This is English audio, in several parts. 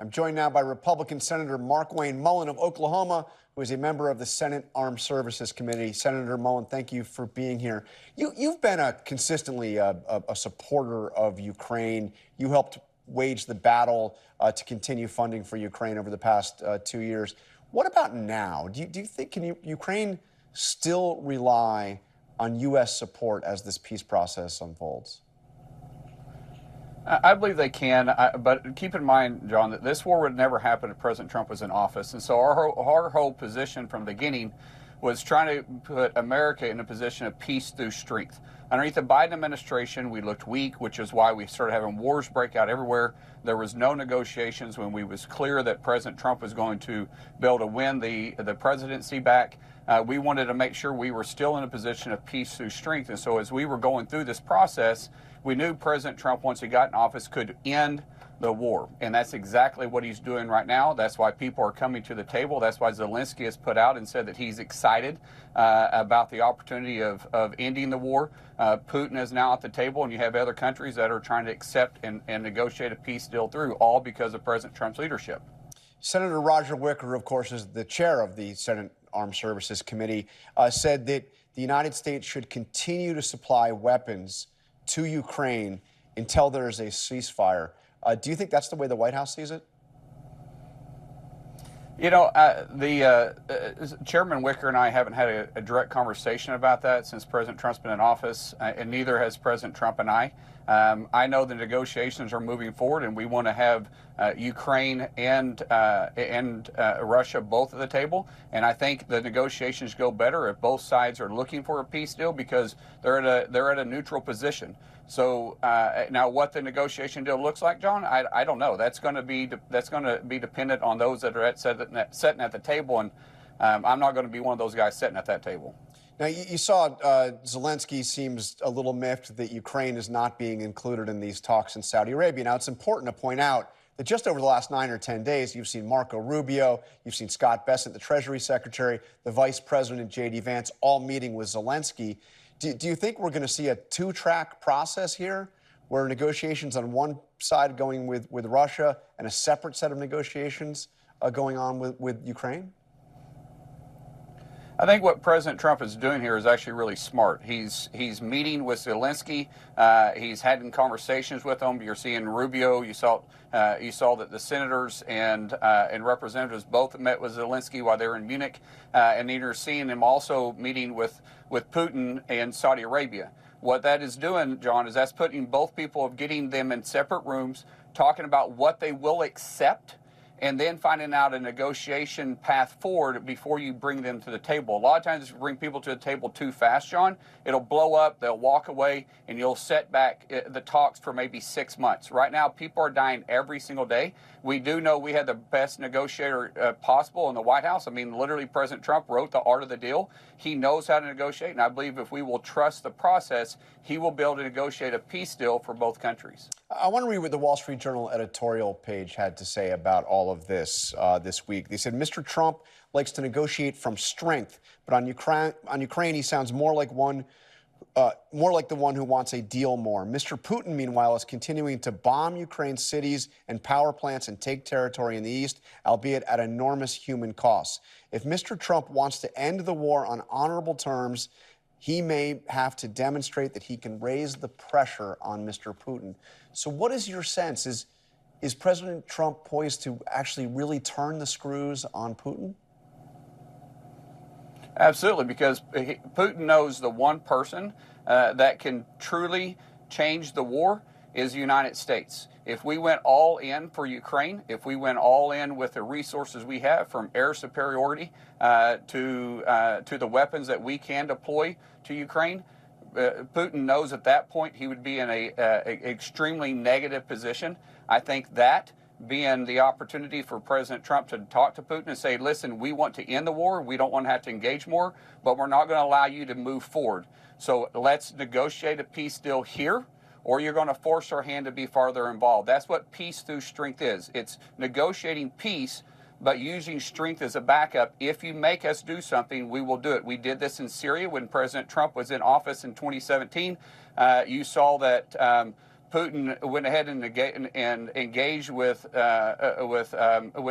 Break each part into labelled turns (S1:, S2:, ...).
S1: I'm joined now by Republican Senator Markwayne Mullin of Oklahoma, who is a member of the Senate Armed Services Committee. Senator Mullin, thank you for being here. You've been consistently a supporter of Ukraine. You helped wage the battle to continue funding for Ukraine over the past 2 years. What about now? Do you think can Ukraine still rely on U.S. support as this peace process unfolds?
S2: I believe they can, but keep in mind, John, that this war would never happen if President Trump was in office. And so our whole position from the beginning was trying to put America in a position of peace through strength. Underneath the Biden administration, we looked weak, which is why we started having wars break out everywhere. There was no negotiations when we was clear that President Trump was going to be able to win the presidency back. We wanted to make sure we were still in a position of peace through strength. And so as we were going through this process, we knew President Trump, once he got in office, could end the war. And that's exactly what he's doing right now. That's why people are coming to the table. That's why Zelensky has put out and said that he's excited about the opportunity of ending the war. Putin is now at the table, and you have other countries that are trying to accept and negotiate a peace deal through, all because of President Trump's leadership.
S1: Senator Roger Wicker, of course, is the chair of the Senate Armed Services Committee, said that the United States should continue to supply weapons to Ukraine until there is a ceasefire. Do you think that's the way the White House sees it?
S2: You know, Chairman Wicker and I haven't had a direct conversation about that since President Trump's been in office, and neither has President Trump and I. I know the negotiations are moving forward, and we want to have Ukraine and Russia both at the table. And I think the negotiations go better if both sides are looking for a peace deal because they're at a neutral position. So now, what the negotiation deal looks like, John, I don't know. That's going to be dependent on those that are sitting at the table, and I'm not going to be one of those guys sitting at that table.
S1: Now, you saw Zelensky seems a little miffed that Ukraine is not being included in these talks in Saudi Arabia. Now, it's important to point out that just over the last 9 or 10 days, you've seen Marco Rubio, you've seen Scott Bessent, the Treasury Secretary, the Vice President, J.D. Vance, all meeting with Zelensky. Do you think we're going to see a two-track process here where negotiations on one side going with Russia and a separate set of negotiations going on with Ukraine?
S2: I think what President Trump is doing here is actually really smart. He's meeting with Zelensky. He's having conversations with him. You're seeing Rubio. You saw that the senators and representatives both met with Zelensky while they were in Munich, and then you're seeing him also meeting with Putin and Saudi Arabia. What that is doing, John, is that's putting both people, getting them in separate rooms, talking about what they will accept, and then finding out a negotiation path forward before you bring them to the table. A lot of times if you bring people to the table too fast, John, it'll blow up, they'll walk away, and you'll set back the talks for maybe 6 months. Right now, people are dying every single day. We do know we had the best negotiator possible in the White House. I mean, literally, President Trump wrote the art of the deal. He knows how to negotiate, and I believe if we will trust the process, he will be able to negotiate a peace deal for both countries.
S1: I want to read what the Wall Street Journal editorial page had to say about all of this this week. They said, Mr. Trump likes to negotiate from strength, but on Ukraine, he sounds more like the one who wants a deal more. Mr. Putin, meanwhile, is continuing to bomb Ukraine's cities and power plants and take territory in the east, albeit at enormous human costs. If Mr. Trump wants to end the war on honorable terms, he may have to demonstrate that he can raise the pressure on Mr. Putin. So what is your sense? Is President Trump poised to actually really turn the screws on Putin?
S2: Absolutely, because Putin knows the one person that can truly change the war is the United States. If we went all in for Ukraine, if we went all in with the resources we have, from air superiority to the weapons that we can deploy to Ukraine, Putin knows at that point he would be in a extremely negative position. I think that being the opportunity for President Trump to talk to Putin and say, listen, we want to end the war. We don't want to have to engage more, but we're not going to allow you to move forward. So let's negotiate a peace deal here, or you're going to force our hand to be farther involved. That's what peace through strength is. It's negotiating peace, but using strength as a backup. If you make us do something, we will do it. We did this in Syria when President Trump was in office in 2017. You saw that Putin went ahead and engaged with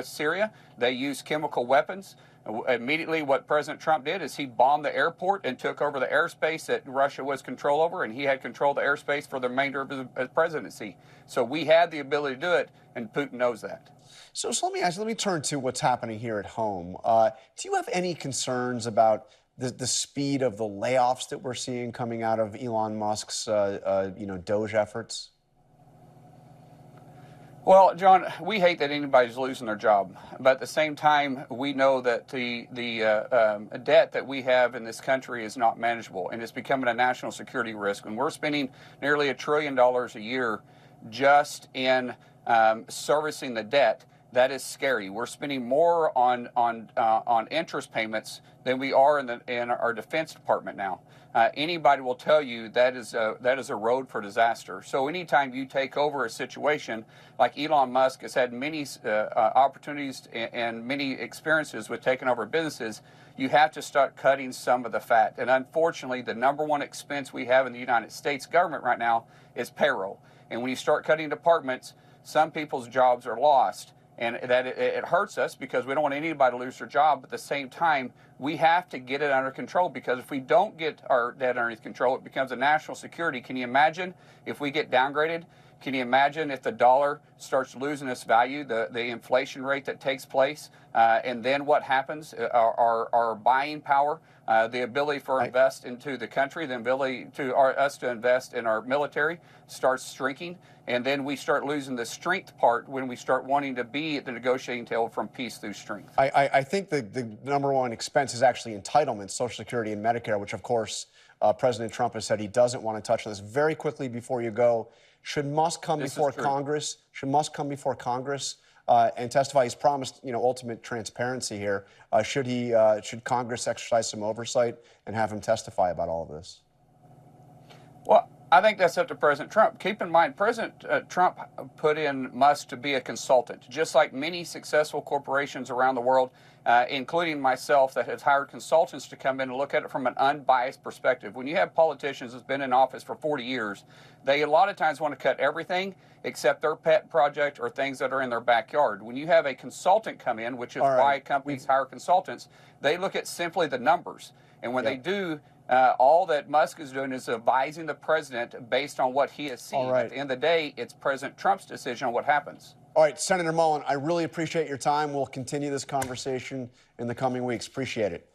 S2: Syria. They used chemical weapons. Immediately, what President Trump did is he bombed the airport and took over the airspace that Russia was control over, and he had control of the airspace for the remainder of his presidency. So we had the ability to do it, and Putin knows that.
S1: So let me turn to what's happening here at home. Do you have any concerns about the speed of the layoffs that we're seeing coming out of Elon Musk's, Doge efforts?
S2: Well, John, we hate that anybody's losing their job, but at the same time, we know that the debt that we have in this country is not manageable, and it's becoming a national security risk. And we're spending nearly $1 trillion a year just in servicing the debt. That is scary. We're spending more on interest payments than we are in our Defense Department now. Anybody will tell you that is a road for disaster. So anytime you take over a situation like Elon Musk has had many opportunities and many experiences with taking over businesses, you have to start cutting some of the fat. And unfortunately, the number one expense we have in the United States government right now is payroll. And when you start cutting departments, some people's jobs are lost. And that it hurts us because we don't want anybody to lose their job. But at the same time, we have to get it under control, because if we don't get our debt under control, it becomes a national security. Can you imagine if we get downgraded? Can you imagine if the dollar starts losing its value, the inflation rate that takes place, and then what happens? Our buying power, the ability for invest into the country, the ability to us to invest in our military starts shrinking, and then we start losing the strength part when we start wanting to be at the negotiating table from peace through strength.
S1: I think the number one expense is actually entitlements, Social Security and Medicare, which of course President Trump has said he doesn't want to touch on this. Very quickly before you go, should Musk come before Congress? Should Musk come before Congress and testify? He's promised, ultimate transparency here. Should Congress exercise some oversight and have him testify about all of this?
S2: Well, I think that's up to President Trump. Keep in mind, President Trump put in Musk to be a consultant, just like many successful corporations around the world, including myself, that has hired consultants to come in and look at it from an unbiased perspective. When you have politicians that's been in office for 40 years, they a lot of times want to cut everything except their pet project or things that are in their backyard. When you have a consultant come in, which is why companies hire consultants, they look at simply the numbers. And when they do, all that Musk is doing is advising the president based on what he has seen. At the end of the day, it's President Trump's decision on what happens.
S1: All right, Senator Mullin, I really appreciate your time. We'll continue this conversation in the coming weeks. Appreciate it.